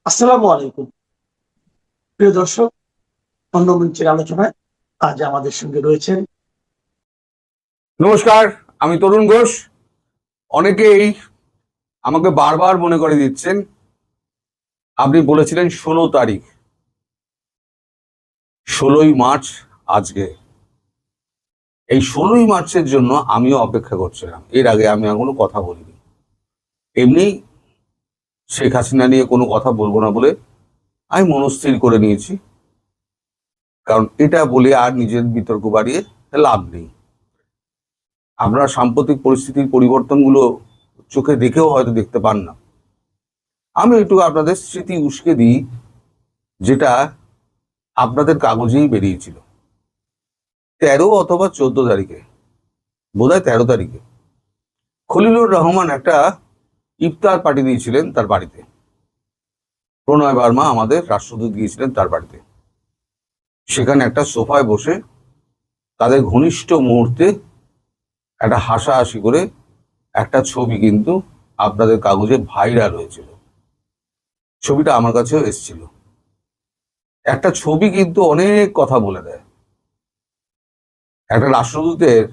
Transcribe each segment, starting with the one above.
আসসালামু আলাইকুম। প্রিয় দর্শক, অন্য মঞ্চের আলোচনায় আজ আমাদের সঙ্গে রয়েছেন। নমস্কার, আমি তরুণ ঘোষ। অনেকেই আমাকে বারবার মনে করে দিচ্ছেন, আপনি বলেছিলেন 16 তারিখ, 16ই মার্চ আজকে। এই 16ই মার্চের জন্য আমিও অপেক্ষা করছিলাম। এর আগে আমি আর কোনো কথা বলিনি। এমনি শেখ হাসিনা নিয়ে কোনো কথা বলবো না বলে আমি মনস্থির করে নিয়েছি, কারণ এটা বলে আর নিজের বিতর্ক বাড়িয়ে লাভ নেই। আপনারা সাম্প্রতিক পরিস্থিতির পরিবর্তনগুলো চোখে দেখেও হয়তো দেখতে পান না। আমি একটু আপনাদের স্মৃতি উস্কে দিই, যেটা আপনাদের কাগজেই বেরিয়েছিল 13 অথবা 14 তারিখে, বোধহয় 13 তারিখে খলিলুর রহমান একটা ইফতার পার্টি দিয়েছিলেন তার বাড়িতে। প্রণয় বার্মা আমাদের রাষ্ট্রদূত গিয়েছিলেন তার বাড়িতে। সেখানে একটা সোফায় বসে তাদের ঘনিষ্ঠ মুহূর্তে একটা হাসাহাসি করে একটা ছবি কিন্তু আপনাদের কাগজে ভাইরাল হয়েছিল। ছবিটা আমার কাছেও এসেছিল। একটা ছবি কিন্তু অনেক কথা বলে দেয়। একটা রাষ্ট্রদূতের,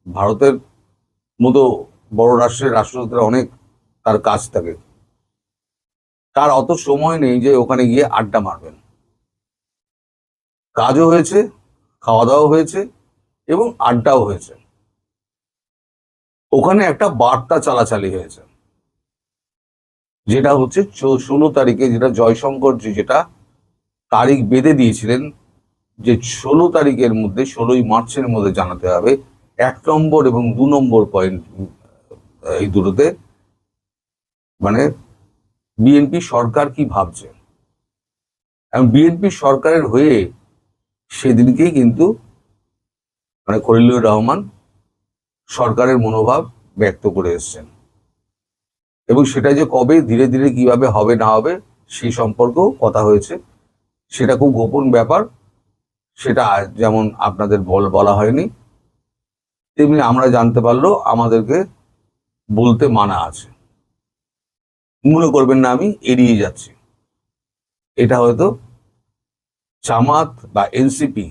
ভারতের মতো বড় রাষ্ট্রের রাষ্ট্রদূতের অনেক তার কাজ থাকে, তার অত সময় নেই যে ওখানে গিয়ে আড্ডা মারবেন। কাজও হয়েছে, খাওয়া দাওয়া হয়েছে এবং আড্ডাও হয়েছে। ওখানে একটা বার্তা চালাচালি হয়েছে, যেটা হচ্ছে 16 তারিখে, যেটা জয়শঙ্করজি যেটা তারিখ বেঁধে দিয়েছিলেন যে 16 তারিখের মধ্যে, 16ই মার্চের মধ্যে জানাতে হবে 1 নম্বর এবং 2 নম্বর পয়েন্ট। এই দুটোতে মানে বিএনপি সরকার কি ভাবছে, এবং বিএনপি সরকারের হয়ে সেদিনকেই কিন্তু খলিলুর রহমান সরকারের মনোভাব ব্যক্ত করে এসছেন। এবং সেটা যে কবে, ধীরে ধীরে কিভাবে হবে না হবে সেই সম্পর্কেও কথা হয়েছে। সেটা খুব গোপন ব্যাপার, সেটা যেমন আপনাদের বলা হয়নি, তেমনি আমরা জানতে পারলেও আমাদেরকে বলতে মানা আছে। মনে করবেন না আমি এড়িয়ে যাচ্ছি। এটা হয়তো জামাত বা এনসিপি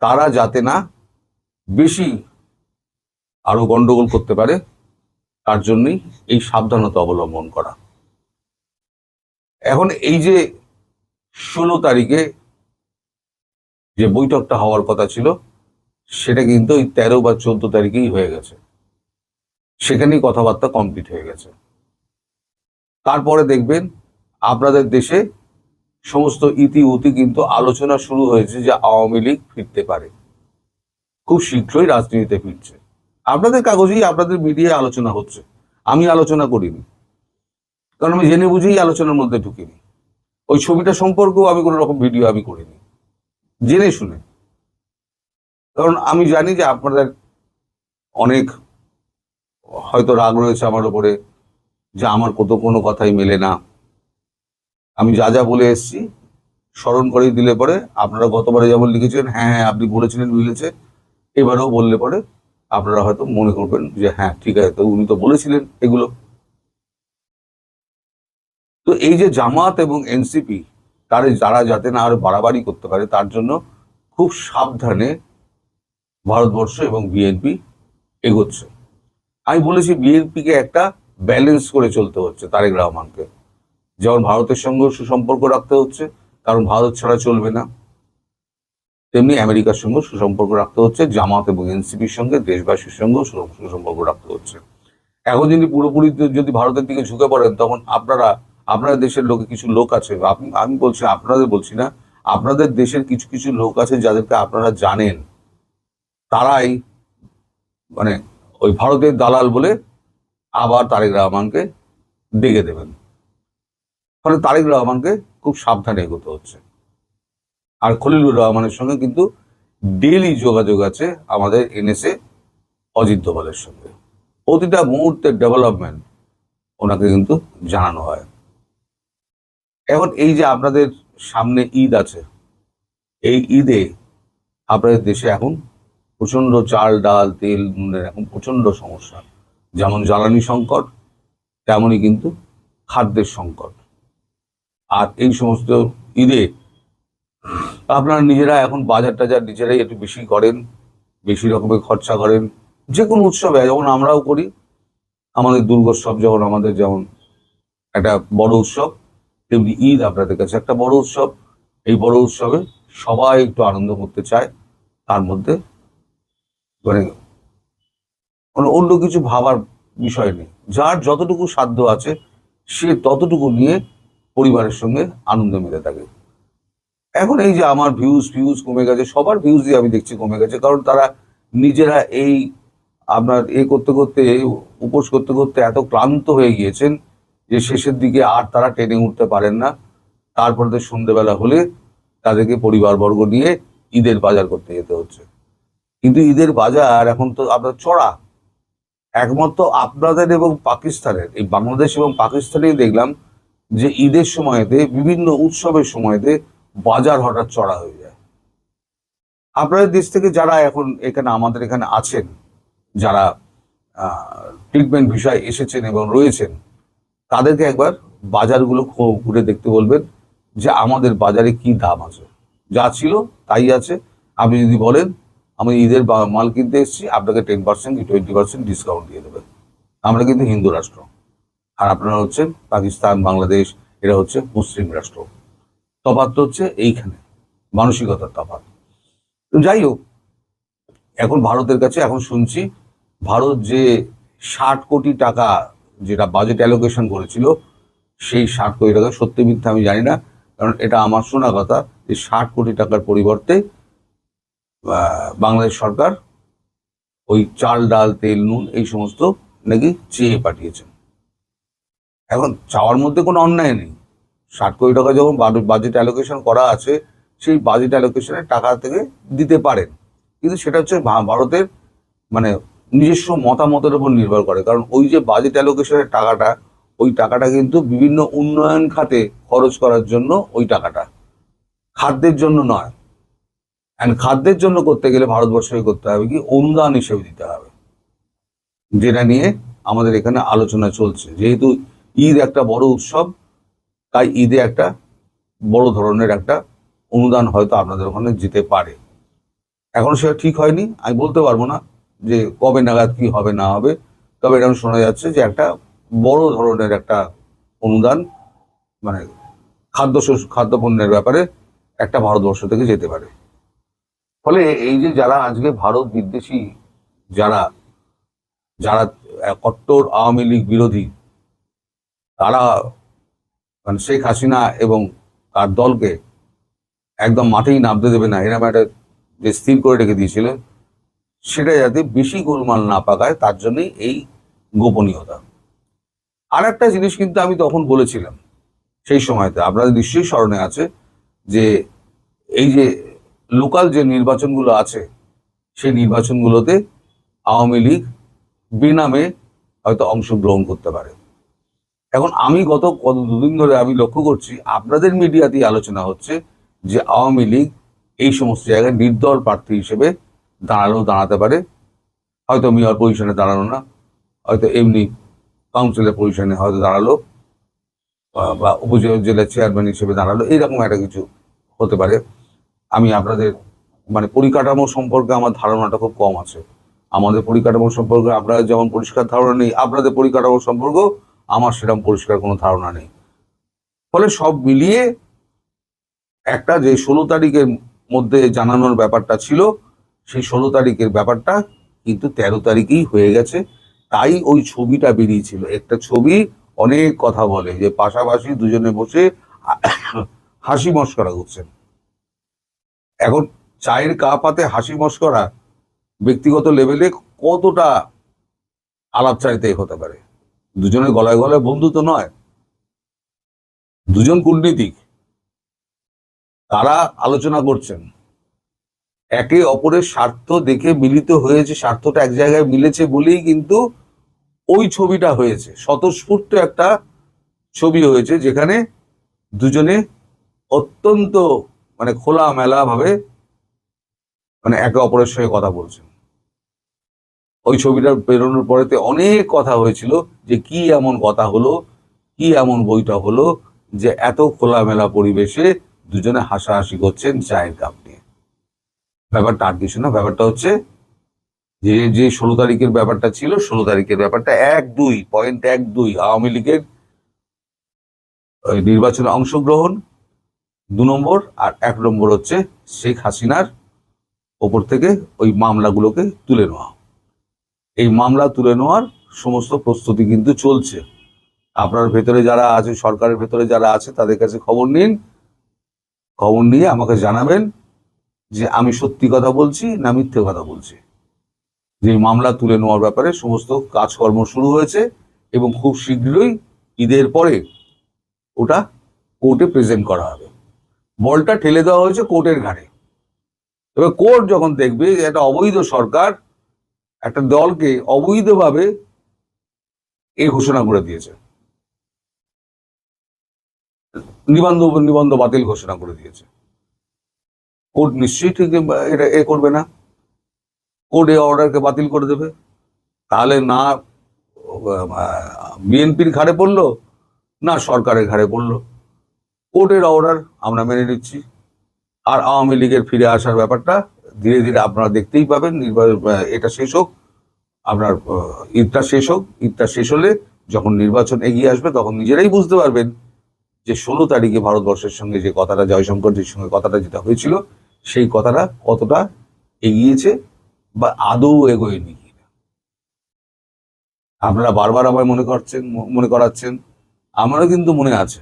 তারা যাতে না বেশি আরো গন্ডগোল করতে পারে, তার জন্যই এই সাবধানতা অবলম্বন করা। এখন এই যে 16 তারিখে যে বৈঠকটা হওয়ার কথা ছিল, সেটা কিন্তু ওই 13 বা 14 তারিখেই হয়ে গেছে। সেখানেই কথাবার্তা কমপ্লিট হয়ে গেছে। তারপরে দেখবেন আপনাদের দেশে সমস্ত ইতিউতি কিন্তু আলোচনা শুরু হয়েছে যে আওয়ামী লীগ ফিরতে পারে, খুব শীঘ্রই রাজনীতিতে ফিরছে। আপনাদের কাগজেই, আপনাদের মিডিয়ায় আলোচনা হচ্ছে। আমি আলোচনা করিনি, কারণ আমি জেনে বুঝেই আলোচনার মধ্যে ঢুকিনি। ওই ছবিটা সম্পর্কেও আমি কোনো রকম ভিডিও আমি করিনি, জেনে শুনে। কারণ আমি জানি যে আপনাদের অনেক হয়তো রাগ রয়েছে আমার উপরে, যে আমার কোনো কথাই মেলে না। আমি যা যা বলে এসেছি স্মরণ করেই দিলে পরে, আপনারা গতবারে যেমন লিখেছেন হ্যাঁ হ্যাঁ আপনি বলেছিলেন মিলেছে, এবারেও বললে পরে আপনারা হয়তো মনে করবেন যে হ্যাঁ ঠিক আছে, তো উনি তো বলেছিলেন এগুলো। তো এই যে জামাত এবং এনসিপি যারা যাতে না আরো বাড়াবাড়ি করতে পারে, তার জন্য খুব সাবধানে ভারতবর্ষ এবং বিএনপি এগোচ্ছে। আমি বলেছি বিএনপিকে একটা ব্যালেন্স করে চলতে হচ্ছে। তারেক রহমানকে যেমন ভারতের সঙ্গে সুসম্পর্ক রাখতে হচ্ছে, কারণ ভারত ছাড়া চলবে না, তেমনি আমেরিকার সঙ্গে সুসম্পর্ক রাখতে হচ্ছে, জামাত এবং এনসিপির সঙ্গে, দেশবাসীর সঙ্গেও সুসম্পর্ক রাখতে হচ্ছে। এখন যদি পুরোপুরি যদি ভারতের দিকে ঝুঁকে পড়েন, তখন আপনাদের দেশের লোকে কিছু লোক আছে, আমি বলছি আপনাদের বলছি না, আপনাদের দেশের কিছু কিছু লোক আছে যাদেরকে আপনারা জানেন, তারাই ওই ভারতের দালাল বলে আবার তারেক রহমানকে ডেকে দেবেন। ফলে তারেক রহমানকে খুব সাবধানে এগোতে হচ্ছে। আর খলিলুর রহমানের সঙ্গে কিন্তু ডেইলি যোগাযোগ আছে আমাদের এনএসএ অজিত দোভালের সঙ্গে। প্রতিটা মুহূর্তের ডেভেলপমেন্ট ওনাকে কিন্তু জানানো হয়। এখন এই যে আপনাদের সামনে ঈদ আছে, এই ঈদে আপনাদের দেশে এখন প্রচন্ড চাল ডাল তেল নুনের এখন প্রচন্ড সমস্যা। যেমন জ্বালানি সংকট, তেমনই কিন্তু খাদ্যের সংকট। আর এই সমস্ত ঈদে আপনারা নিজেরা এখন বাজার টাজার নিজেরাই একটু বেশি করেন, বেশি রকমের খরচা করেন। যে কোনো উৎসবে যেমন আমরাও করি, আমাদের দুর্গোৎসব যেমন আমাদের যেমন একটা বড় উৎসব, তেমনি ঈদ আপনাদের কাছে একটা বড় উৎসব। এই বড় উৎসবে সবাই একটু আনন্দ করতে চায়, তার মধ্যে মানে মানে অন্য কিছু ভাবার বিষয় নেই। যার যতটুকু সাধ্য আছে সে ততটুকু নিয়ে পরিবারের সঙ্গে আনন্দ মেতে থাকে। এখন এই যে আমার ভিউজ কমে গেছে, সবার ভিউজই আমি দেখছি কমে গেছে, কারণ তারা নিজেরা এই আপনার করতে করতে, উপোস করতে করতে এত ক্লান্ত হয়ে গিয়েছেন যে শেষের দিকে আর তারা টেনে উঠতে পারেন না। তারপরে তো সন্ধ্যেবেলা হলে তাদেরকে পরিবারবর্গ নিয়ে ঈদের বাজার করতে যেতে হচ্ছে। কিন্তু ঈদের বাজার এখন তো আপনার চড়া, একমাত্র আপনাদের এবং পাকিস্তানের, এই বাংলাদেশ এবং পাকিস্তানেই দেখলাম যে ঈদের সময়তে, বিভিন্ন উৎসবের সময়তে বাজার হঠাৎ চড়া হয়ে যায়। আপনাদের দেশ থেকে যারা এখন এখানে আমাদের এখানে আছেন, যারা ট্রিটমেন্ট ভিসায় এসেছেন এবং রয়েছেন, তাদেরকে একবার বাজারগুলো ঘুরে দেখতে বলবেন যে আমাদের বাজারে কি দাম আছে। যা ছিল তাই আছে। আপনি যদি বলেন আমি ঈদের মাল কিনতে এসেছি, আপনাকে 10% কি 20% ডিসকাউন্ট দিয়ে দেবেন। আমরা কিন্তু হিন্দু রাষ্ট্র, আর আপনারা হচ্ছেন পাকিস্তান, বাংলাদেশ, এরা হচ্ছে মুসলিম রাষ্ট্র। তফাৎ হচ্ছে এইখানে, মানসিকতার তফাৎ। তো যাই হোক, এখন ভারতের কাছে এখন শুনছি ভারত যে 60 কোটি টাকা যেটা বাজেট অ্যালোকেশন করেছিল, সেই 60 কোটি টাকা সত্যি মিথ্যা আমি জানি না, কারণ এটা আমার শোনা কথা যে 60 কোটি টাকার পরিবর্তে বাংলাদেশ সরকার ওই চাল, ডাল, তেল, নুন এই সমস্ত নাকি চেয়ে পাঠিয়েছেন। এখন চাওয়ার মধ্যে কোনো অন্যায় নেই। 60 কোটি টাকা যখন বাজেট অ্যালোকেশন করা আছে, সেই বাজেট অ্যালোকেশনের টাকা থেকে দিতে পারেন, কিন্তু সেটা হচ্ছে ভারতের মানে নিজস্ব মতামতের উপর নির্ভর করে। কারণ ওই যে বাজেট অ্যালোকেশনের টাকাটা, ওই টাকাটা কিন্তু বিভিন্ন উন্নয়ন খাতে খরচ করার জন্য ওই টাকাটা, খাদ্যের জন্য নয়। অ্যান্ড খাদ্যের জন্য করতে গেলে ভারতবর্ষকে করতে হবে কি, অনুদান হিসেবে দিতে হবে, যেটা নিয়ে আমাদের এখানে আলোচনা চলছে। যেহেতু ঈদ একটা বড় উৎসব, তাই ঈদে একটা বড় ধরনের একটা অনুদান হয়তো আপনাদের ওখানে যেতে পারে। এখন সেটা ঠিক হয়নি, আমি বলতে পারবো না যে কবে নাগাদ কি হবে না হবে, তবে এরকম শোনা যাচ্ছে যে একটা বড় ধরনের একটা অনুদান মানে খাদ্যপণ্যের ব্যাপারে একটা ভারতবর্ষ থেকে যেতে পারে। ফলে এই যে যারা আজকে ভারত বিদ্বেষী, যারা যারা কট্টর আওয়ামী লীগ বিরোধী, তারা মানে শেখ হাসিনা এবং তার দলকে একদম মাঠেই নামতে দেবে না, এরকম একটা যে স্থির করে রেখে দিয়েছিলেন, সেটা যাতে বেশি গোলমাল না পাকায় তার জন্যই এই গোপনীয়তা। আর একটা জিনিস কিন্তু আমি তখন বলেছিলাম সেই সময়তে, আপনাদের নিশ্চয়ই স্মরণে আছে, যে এই যে লোকাল যে নির্বাচনগুলো আছে, সেই নির্বাচনগুলোতে আওয়ামী লীগ বেনামে হয়তো অংশগ্রহণ করতে পারে। এখন আমি গত দুদিন ধরে আমি লক্ষ্য করছি আপনাদের মিডিয়াতেই আলোচনা হচ্ছে যে আওয়ামী লীগ এই সমস্ত জায়গায় নির্দল প্রার্থী হিসেবে দাঁড়াতে পারে, হয়তো মেয়র পজিশনে দাঁড়ানো না, হয়তো এমনি কাউন্সিলর পজিশনে হয়তো দাঁড়ালো, বা উপজেলা চেয়ারম্যান হিসেবে দাঁড়ালো, এইরকম একটা কিছু হতে পারে। আমি আপনাদের মানে পরিকাঠামো সম্পর্কে আমার ধারণাটা খুব কম আছে। আমাদের পরিকাঠামো সম্পর্কে আপনারা যেমন পরিষ্কার ধারণা নেই, আপনাদের পরিকাঠামো সম্পর্কেও আমার সেরকম পরিষ্কার কোনো ধারণা নেই। ফলে সব মিলিয়ে একটা যে 16 তারিখের মধ্যে জানানোর ব্যাপারটা ছিল, সেই 16 তারিখের ব্যাপারটা কিন্তু 13 তারিখেই হয়ে গেছে। তাই ওই ছবিটা বেরিয়েছিল, একটা ছবি অনেক কথা বলে যে পাশাপাশি দুজনে বসে হাসি মশকরা করছেন। এখন চায়ের কাপ হাতে হাসি মশকরা ব্যক্তিগত লেভেলে কতটা আলাপচারিতা হতে পারে? দুজনের গলায় গলায় বন্ধু তো নয়, দুজন কূটনীতিক, তারা আলোচনা করছেন, একে অপরের স্বার্থ দেখে মিলিত হয়েছে, স্বার্থটা এক জায়গায় মিলেছে বলেই কিন্তু ওই ছবিটা হয়েছে। স্বতঃস্ফূর্ত একটা ছবি হয়েছে যেখানে দুজনে অত্যন্ত মানে খোলামেলা ভাবে মানে একে অপরের সঙ্গে কথা বলছেন। ওই ছবিটা বেরোনোর পরেতে অনেক কথা হয়েছিল যে কি এমন কথা হলো, কি এমন বইটা হলো, যে এত খোলামেলা পরিবেশে দুজনে হাসাহাসি করছেন চায়ের কাপ নিয়ে। ব্যাপারটা আর কিছু না, ব্যাপারটা হচ্ছে যে যে 16 তারিখের ব্যাপারটা ছিল, 16 তারিখের ব্যাপারটা 1.2 আওয়ামী লীগের নির্বাচনে অংশগ্রহণ 2 নম্বর, আর 1 নম্বর হচ্ছে শেখ হাসিনার ওপর থেকে ওই মামলাগুলোকে তুলে নেওয়া। এই মামলা তুলে নেওয়ার সমস্ত প্রস্তুতি কিন্তু চলছে। আপনার ভেতরে যারা আছে, সরকারের ভেতরে যারা আছে, তাদের কাছে খবর নিন, খবর নিয়ে আমাকে জানাবেন যে আমি সত্যি কথা বলছি না মিথ্যে কথা বলছি। যে মামলা তুলে নেওয়ার ব্যাপারে সমস্ত কাজকর্ম শুরু হয়েছে এবং খুব শীঘ্রই ঈদের পরে ওটা কোর্টে প্রেজেন্ট করা হবে। বলটা ঠেলে দেওয়া হয়েছে কোর্টের ঘাড়ে। এবার কোর্ট যখন দেখবে যে একটা অবৈধ সরকার একটা দলকে অবৈধভাবে এই ঘোষণা করে দিয়েছে, নিবন্ধ বাতিল ঘোষণা করে দিয়েছে, কোর্ট নিশ্চয়ই ঠিক এটা করবে না, কোর্ট এই অর্ডারকে বাতিল করে দেবে। তাহলে না বিএনপির ঘাড়ে পড়লো, না সরকারের ঘাড়ে পড়লো, কোর্টের অর্ডার আমরা মেনে নিচ্ছি। আর আওয়ামী লীগের ফিরে আসার ব্যাপারটা ধীরে ধীরে আপনারা দেখতেই পাবেন। এটা শেষ হোক, আপনার ঈদটা শেষ হোক, ঈদটা শেষ হলে যখন নির্বাচন এগিয়ে আসবে তখন নিজেরাই বুঝতে পারবেন যে 16 তারিখে ভারতবর্ষের সঙ্গে যে কথাটা, জয়শঙ্করজির সঙ্গে কথাটা যেটা হয়েছিল, সেই কথাটা কতটা এগিয়েছে বা আদৌ এগোয়নি কিনা। আপনারা বারবার আমায় মনে করাচ্ছেন, আমারও কিন্তু মনে আছে।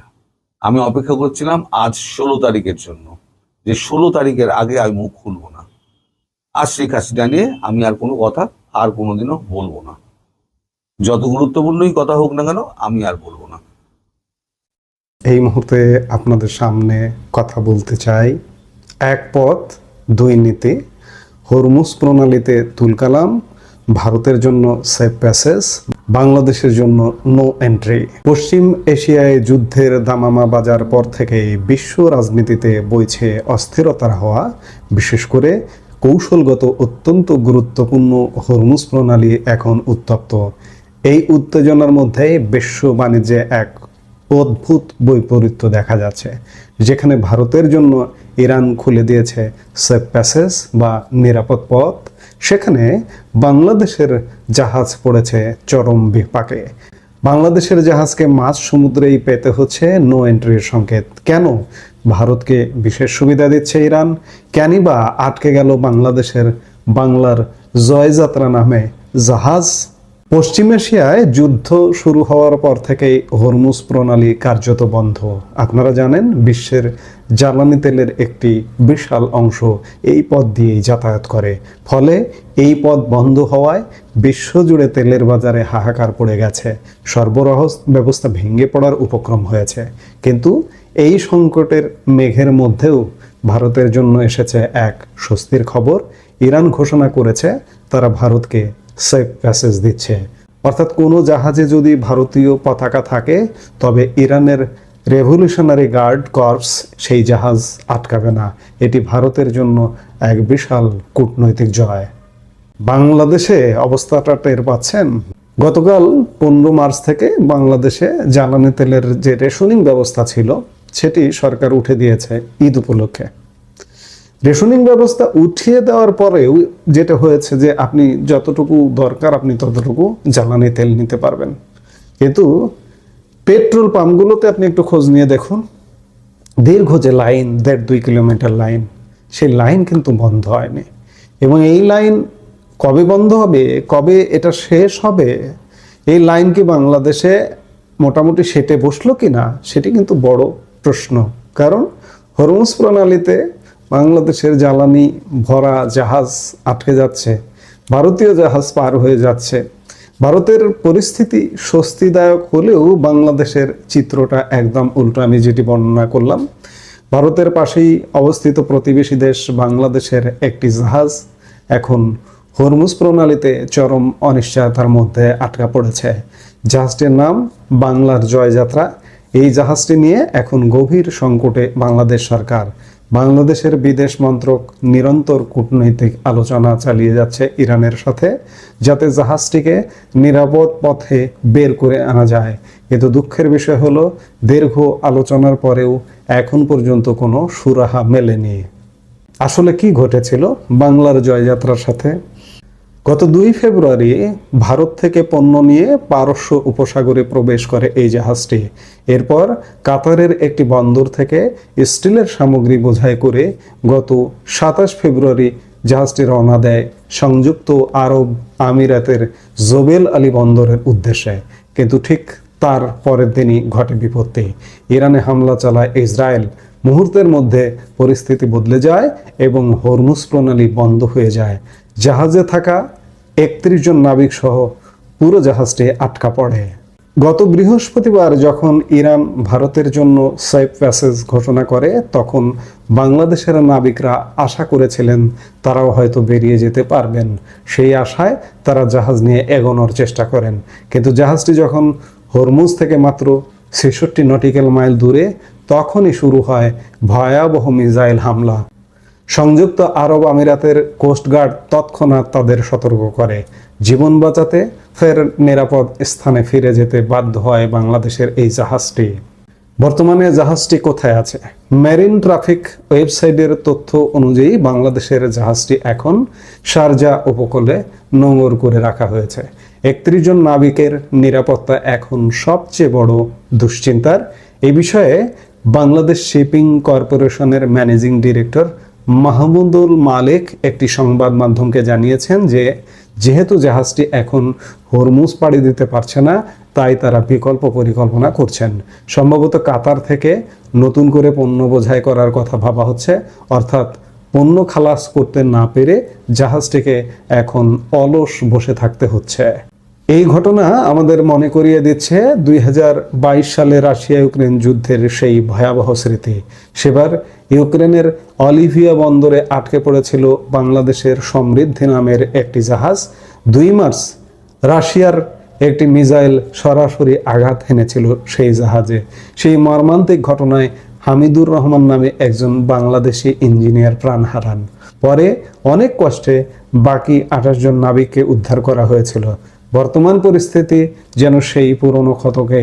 আমি অপেক্ষা করছিলাম আজ 16 তারিখের জন্য, যে 16 তারিখের আগে আমি মুখ খুলবো না। আর শেখ হাসিনা নিয়ে আমি আর কোনো কথা আর কোনোদিনও বলবো না। যত গুরুত্বপূর্ণই কথা হোক না কেন, আমি আর বলবো না। এই মুহূর্তে আপনাদের সামনে কথা বলতে চাই এক পথ দুই নীতি, হরমুজ প্রণালীতে তুলকালাম, ভারতের জন্য সেফ প্যাসেজ, বাংলাদেশের জন্য নো এন্ট্রি। পশ্চিম এশিয়ায় যুদ্ধের দামামা বাজার পর থেকেই বিশ্ব রাজনীতিতে বইছে অস্থিরতার হাওয়া। বিশেষ করে কৌশলগত অত্যন্ত গুরুত্বপূর্ণ হরমুজ প্রণালী এখন উত্তপ্ত। এই উত্তেজনার মধ্যে বিশ্ব বাণিজ্যে এক অদ্ভুত বৈপরীত্য দেখা যাচ্ছে, যেখানে ভারতের জন্য ইরান খুলে দিয়েছে সেফ প্যাসেজ বা নিরাপদ পথ, সেখানে বাংলাদেশের জাহাজ পড়েছে চরম বিপাকে। বাংলাদেশের জাহাজকে মাঝ সমুদ্রেই পেতে হচ্ছে নো এন্ট্রির সংকেত। কেন ভারতকে বিশেষ সুবিধা দিচ্ছে ইরান? কেনই বা আটকে গেল বাংলাদেশের বাংলার জয়যাত্রা নামে জাহাজ? পশ্চিম এশিয়ায় যুদ্ধ শুরু হওয়ার পর থেকেই হরমুজ প্রণালী কার্যত বন্ধ। আপনারা জানেন, বিশ্বের জ্বালানি তেলের একটি বিশাল অংশ এই পথ দিয়েই যাতায়াত করে। ফলে এই পথ বন্ধ হওয়ায় বিশ্বজুড়ে তেলের বাজারে হাহাকার পড়ে গেছে, সরবরাহ ব্যবস্থা ভেঙে পড়ার উপক্রম হয়েছে। কিন্তু এই সংকটের মেঘের মধ্যেও ভারতের জন্য এসেছে এক স্বস্তির খবর। ইরান ঘোষণা করেছে তারা ভারতকে সেফ প্যাসেজ দিচ্ছে। অর্থাৎ কোনো জাহাজে যদি ভারতীয় পতাকা থাকে, তবে ইরানের রেভলিউশনারি গার্ড কর্পস সেই জাহাজ আটকাবে না। এটি ভারতের জন্য এক বিশাল কূটনৈতিক জয়। বাংলাদেশে অবস্থাটা টের পাচ্ছেন। গতকাল 15 মার্চ থেকে বাংলাদেশে জ্বালানি তেলের যে রেশনিং ব্যবস্থা ছিল, সেটি সরকার উঠে দিয়েছে ঈদ উপলক্ষে। রেশনিং ব্যবস্থা উঠিয়ে দেওয়ার পরেও যেটা হয়েছে যে আপনি যতটুকু দরকার আপনি ততটুকু জ্বালানি তেল নিতে পারবেন। কিন্তু পেট্রোল পাম্পগুলোতে আপনি একটু খোঁজ নিয়ে দেখুন, দীর্ঘ যে লাইন, 1.5-2 কিলোমিটার লাইন, সেই লাইন কিন্তু বন্ধ হয়নি। এবং এই লাইন কবে বন্ধ হবে, কবে এটা শেষ হবে, এই লাইন কি বাংলাদেশে মোটামুটি সেটে বসলো কি না, সেটি কিন্তু বড় প্রশ্ন। কারণ হরমুজ প্রণালীতে বাংলাদেশের জ্বালানি ভরা জাহাজ আটকে যাচ্ছে, ভারতীয় জাহাজ পার হয়ে যাচ্ছে। ভারতের পরিস্থিতি স্বস্তিদায়ক হলেও বাংলাদেশের চিত্রটা একদম উল্টো। আমি যেটি বর্ণনা করলাম, ভারতের পাশেই অবস্থিত প্রতিবেশী দেশ বাংলাদেশের একটি জাহাজ এখন হরমুজ প্রণালীতে চরম অনিশ্চয়তার মধ্যে আটকা পড়েছে। জাহাজটির নাম বাংলার জয়যাত্রা। এই জাহাজটি নিয়ে এখন গভীর সংকটে বাংলাদেশ সরকার। বাংলাদেশের বিদেশ মন্ত্রক নিরন্তর কূটনৈতিক আলোচনা চালিয়ে যাচ্ছে ইরানের সাথে, যাতে জাহাজটিকে নিরাপদ পথে বের করে আনা যায়। কিন্তু দুঃখের বিষয় হলো দীর্ঘ আলোচনার পরেও এখন পর্যন্ত কোনো সুরাহা মেলেনি। আসলে কি ঘটেছিল বাংলার জয়যাত্রার সাথে? গত 2 ফেব্রুয়ারি ভারত থেকে পণ্য নিয়ে পারস্য উপসাগরে প্রবেশ করে এই জাহাজটি। এরপর কাতারের একটি বন্দর থেকে স্টিলের সামগ্রী বোঝাই করে গত 27 ফেব্রুয়ারি জাহাজটি রওনা দেয় সংযুক্ত আরব আমিরাতের জবেল আলী বন্দরের উদ্দেশ্যে। কিন্তু ঠিক তার পরের দিনই ঘটে বিপত্তি। ইরানে হামলা চালায় ইসরায়েল। মুহূর্তের মধ্যে পরিস্থিতি বদলে যায় এবং হরমুজ প্রণালী বন্ধ হয়ে যায়। জাহাজে থাকা 31 জন নাবিক সহ পুরো জাহাজটি আটকা পড়ে। গত বৃহস্পতিবার যখন ইরান ভারতের জন্য সেফ প্যাসেজ ঘোষণা করে, তখন বাংলাদেশের নাবিকরা আশা করেছিলেন তারাও হয়তো বেরিয়ে যেতে পারবেন। সেই আশায় তারা জাহাজ নিয়ে এগোনোর চেষ্টা করেন। কিন্তু জাহাজটি যখন হরমুজ থেকে মাত্র 66 নটিক্যাল মাইল দূরে, তখনই শুরু হয় ভয়াবহ মিসাইল হামলা। সংযুক্ত আরব আমিরাতের কোস্টগার্ড তৎক্ষণাৎ তাদের সতর্ক করে। জীবন বাঁচাতে ফের নিরাপদ স্থানে ফিরে যেতে বাধ্য হয় বাংলাদেশের এই জাহাজটি। বর্তমানে জাহাজটি কোথায় আছে? মেরিন ট্রাফিক ওয়েবসাইটের তথ্য অনুযায়ী বাংলাদেশের জাহাজটি এখন শারজা উপকূলে নোঙর করে রাখা হয়েছে। 31 জন নাবিকের নিরাপত্তা এখন সবচেয়ে বড় দুশ্চিন্তার। এই বিষয়ে বাংলাদেশ শিপিং কর্পোরেশনের ম্যানেজিং ডিরেক্টর মাহমুদুল মালিক একটি সংবাদ মাধ্যমকে জানিয়েছেন যে যেহেতু জাহাজটি এখন হরমুজ পাড়ি দিতে পারছে না, তাই তারা বিকল্প পরিকল্পনা করছেন। সম্ভবত কাতার থেকে নতুন করে পণ্য বোঝাই করার কথা ভাবা হচ্ছে, অর্থাৎ পণ্য খালাস করতে না পেরে জাহাজটিকে এখন অলস বসে থাকতে হচ্ছে। এই ঘটনা আমাদের মনে করিয়ে দিচ্ছে 2022 সালে রাশিয়া ইউক্রেন যুদ্ধের সেই ভয়াবহ স্মৃতি। সেবার ইউক্রেনের অলিভিয়া বন্দরে আটকে পড়েছিল বাংলাদেশের সমৃদ্ধি নামের একটি জাহাজ। 2 মার্চ রাশিয়ার একটি মিসাইল সরাসরি আঘাত হেনেছিল সেই জাহাজে। সেই মর্মান্তিক ঘটনায় হামিদুর রহমান নামে একজন বাংলাদেশি ইঞ্জিনিয়ার প্রাণ হারান। পরে অনেক কষ্টে বাকি 28 জন নাবিককে উদ্ধার করা হয়েছিল। বর্তমান পরিস্থিতি যেন সেই পুরনো ক্ষতকে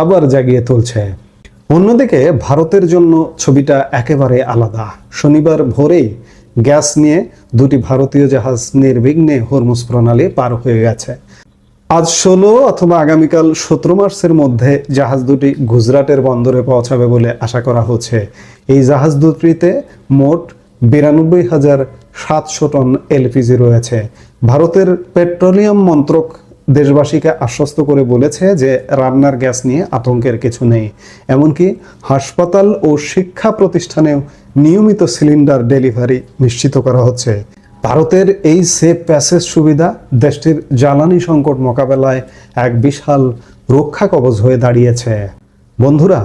আবার জাগিয়ে তুলছে। অন্যদিকে ভারতের জন্য ছবিটা একেবারে আলাদা। শনিবার ভোরেই গ্যাস নিয়ে 2টি ভারতীয় জাহাজ নির্বিঘ্নে হরমুজ প্রণালী পার হয়ে গেছে। আজ 16 অথবা আগামীকাল 17 মার্চের মধ্যে জাহাজ দুটি গুজরাটের বন্দরে পৌঁছাবে বলে আশা করা হচ্ছে। এই জাহাজ দুটিতে মোট 92,700 টন এলপিজি রয়েছে। ভারতের পেট্রোলিয়াম মন্ত্রক দেশবাসীকে আশ্বস্ত করে বলেছে যে রান্নার গ্যাস নিয়ে আতঙ্কের কিছু নেই। এমনকি হাসপাতাল ও শিক্ষা প্রতিষ্ঠানেও নিয়মিত সিলিন্ডার ডেলিভারি নিশ্চিত করা হচ্ছে। ভারতের এই সেফ প্যাসেজ সুবিধা দেশটির জ্বালানি সংকট মোকাবেলায় এক বিশাল রক্ষা কবচ হয়ে দাঁড়িয়েছে। বন্ধুরা,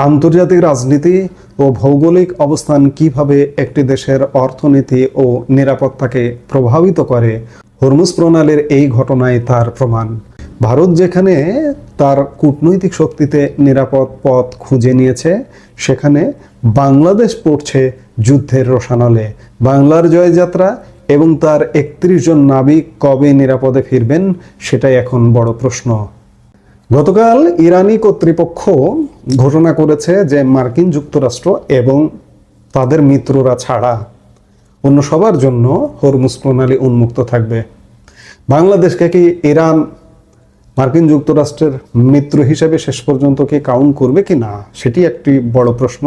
আন্তর্জাতিক রাজনীতি ও ভৌগোলিক অবস্থান কিভাবে একটি দেশের অর্থনীতি ও নিরাপত্তাকে প্রভাবিত করে, হরমুজ প্রণালীর এই ঘটনায় তার প্রমাণ। ভারত যেখানে তার কূটনৈতিক শক্তিতে নিরাপদ পথ খুঁজে নিয়েছে, সেখানে বাংলাদেশ পড়ছে যুদ্ধের রোষানলে। বাংলার জয়যাত্রা এবং তার 31 জন নাবিক কবে নিরাপদে ফিরবেন, সেটাই এখন বড় প্রশ্ন। গতকাল ইরানি কর্তৃপক্ষ ঘোষণা করেছে যে মার্কিন যুক্তরাষ্ট্র এবং তাদের মিত্ররা ছাড়া অন্য সবার জন্য হরমুজ প্রণালী উন্মুক্ত থাকবে। বাংলাদেশকে কি ইরান মার্কিন যুক্তরাষ্ট্রের মিত্র হিসেবে শেষ পর্যন্ত কি কাউন্ট করবে কি না, সেটি একটি বড় প্রশ্ন।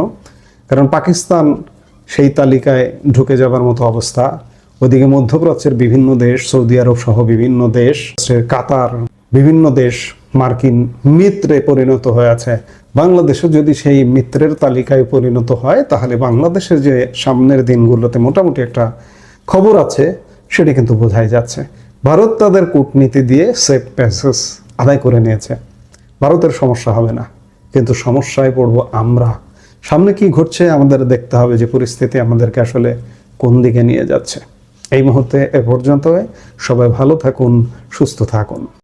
কারণ পাকিস্তান সেই তালিকায় ঢুকে যাবার মতো অবস্থা। ওদিকে মধ্যপ্রাচ্যের বিভিন্ন দেশ, সৌদি আরব সহ বিভিন্ন দেশ, কাতার, বিভিন্ন দেশ মার্কিন মিত্রে পরিণত হয়ে আছে। বাংলাদেশও যদি সেই মিত্রের তালিকায় পরিণত হয়, তাহলে বাংলাদেশের যে সামনের দিনগুলোতে মোটামুটি একটা খবর আছে, সেটি কিন্তু বোঝাই যাচ্ছে। ভারত তাদের কূটনীতি দিয়ে সেফ প্যাসেজ আদায় করে নিয়েছে। ভারতের সমস্যা হবে না, কিন্তু সমস্যায় পড়বো আমরা। সামনে কি ঘটছে আমাদের দেখতে হবে, যে পরিস্থিতি আমাদেরকে আসলে কোন দিকে নিয়ে যাচ্ছে। এই মুহূর্তে এ পর্যন্ত। সবাই ভালো থাকুন, সুস্থ থাকুন।